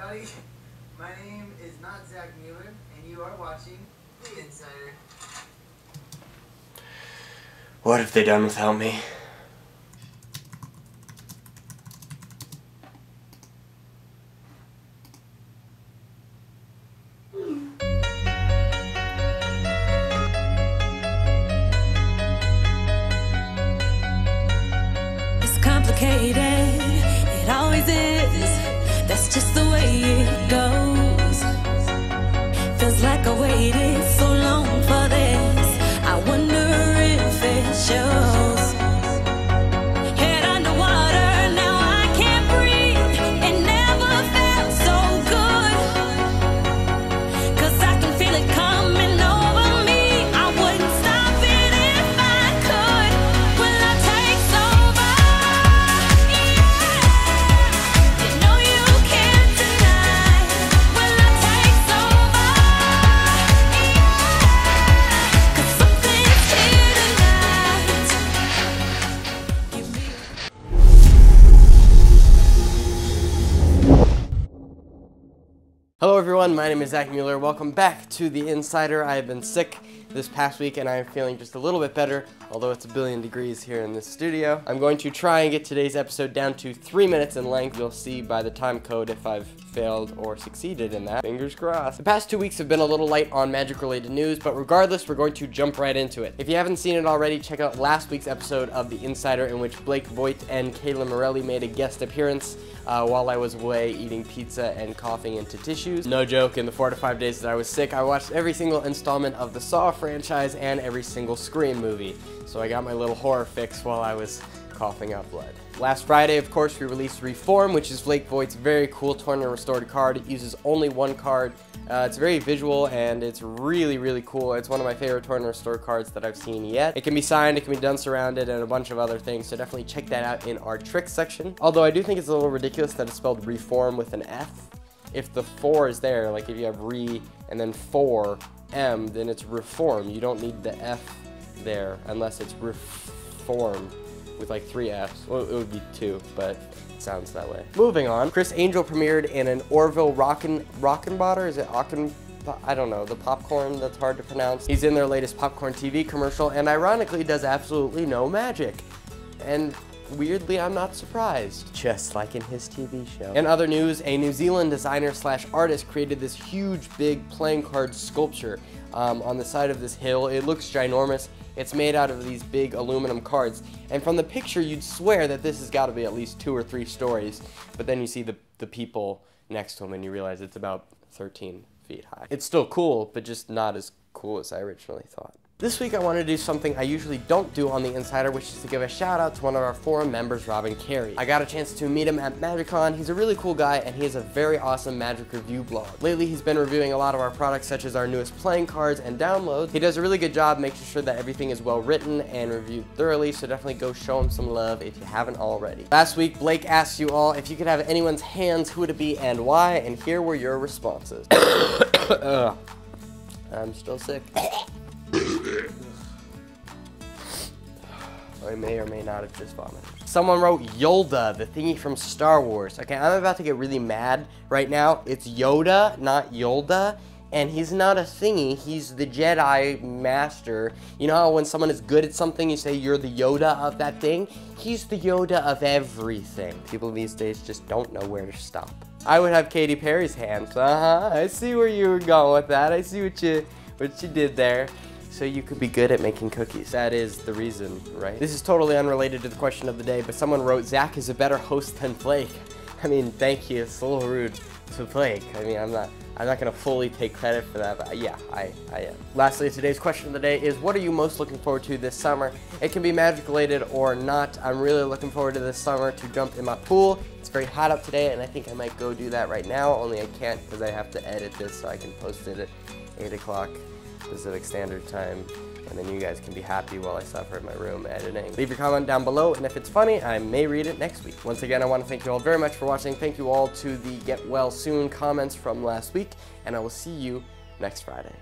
everybody. My name is not Zach Mueller, and you are watching The Insider. What have they done without me? It's complicated, it always is. That's just the way it goes. Feels like I waited so long for this. I wonder if it shows. Head underwater, now I can't breathe. It never felt so good. 'Cause I can feel it coming over me. I wouldn't stop it if I could. Will I take over? Yeah. You know you can't deny. Will I take over? Yeah. 'Cause something's here tonight. Give me Hello everyone, my name is Zach Mueller. Welcome back to The Insider. I have been sick this past week and I am feeling just a little bit better, although it's a billion degrees here in this studio. I'm going to try and get today's episode down to 3 minutes in length. You'll see by the time code if I've failed or succeeded in that. Fingers crossed. The past 2 weeks have been a little light on magic-related news, but regardless, we're going to jump right into it. If you haven't seen it already, check out last week's episode of The Insider in which Blake Vogt and Kayla Morelli made a guest appearance while I was away eating pizza and coughing into tissues. No joke, in the 4 to 5 days that I was sick, I watched every single installment of the Saw franchise and every single Scream movie. So I got my little horror fix while I was coughing up blood. Last Friday, of course, we released Reform, which is Blake Vogt's very cool torn and restored card. It uses only one card. It's very visual and it's really, really cool. It's one of my favorite torn and restored cards that I've seen yet. It can be signed, it can be done surrounded, and a bunch of other things, so definitely check that out in our tricks section. Although I do think it's a little ridiculous that it's spelled Reform with an F. If the 4 is there, like if you have re and then 4M, then it's Reform. You don't need the F there unless it's Reform with like 3 Fs. Well, it would be 2, but it sounds that way. Moving on, Criss Angel premiered in an Orville Rockenbotter. Is it Ocken? I don't know, the popcorn that's hard to pronounce. He's in their latest popcorn TV commercial and ironically does absolutely no magic. And weirdly, I'm not surprised, just like in his TV show. In other news, a New Zealand designer slash artist created this huge, big playing card sculpture on the side of this hill. It looks ginormous. It's made out of these big aluminum cards. And from the picture, you'd swear that this has got to be at least 2 or 3 stories. But then you see the people next to him and you realize it's about 13 feet high. It's still cool, but just not as cool as I originally thought. This week I want to do something I usually don't do on The Insider, which is to give a shout out to one of our forum members, Robin Carey. I got a chance to meet him at MagicCon. He's a really cool guy and he has a very awesome magic review blog. Lately he's been reviewing a lot of our products such as our newest playing cards and downloads. He does a really good job making sure that everything is well written and reviewed thoroughly, so definitely go show him some love if you haven't already. Last week Blake asked you all if you could have anyone's hands, who would it be and why, and here were your responses. I'm still sick. I may or may not have just vomited. Someone wrote Yoda, the thingy from Star Wars. Okay, I'm about to get really mad right now. It's Yoda, not Yolda, and he's not a thingy. He's the Jedi Master. You know how when someone is good at something, you say you're the Yoda of that thing? He's the Yoda of everything. People these days just don't know where to stop. I would have Katy Perry's hands. I see where you were going with that. I see what you did there. So you could be good at making cookies. That is the reason, right? This is totally unrelated to the question of the day, but someone wrote, Zach is a better host than Blake. I mean, thank you. It's a little rude to Blake. I mean, I'm not gonna fully take credit for that, but yeah, I am. Lastly, today's question of the day is, what are you most looking forward to this summer? It can be magic related or not. I'm really looking forward to this summer to jump in my pool. It's very hot up today, and I think I might go do that right now, only I can't because I have to edit this so I can post it at 8 o'clock. Pacific Standard Time, and then you guys can be happy while I suffer in my room editing. Leave your comment down below, and if it's funny, I may read it next week. Once again, I want to thank you all very much for watching. Thank you all to the Get Well Soon comments from last week, and I will see you next Friday.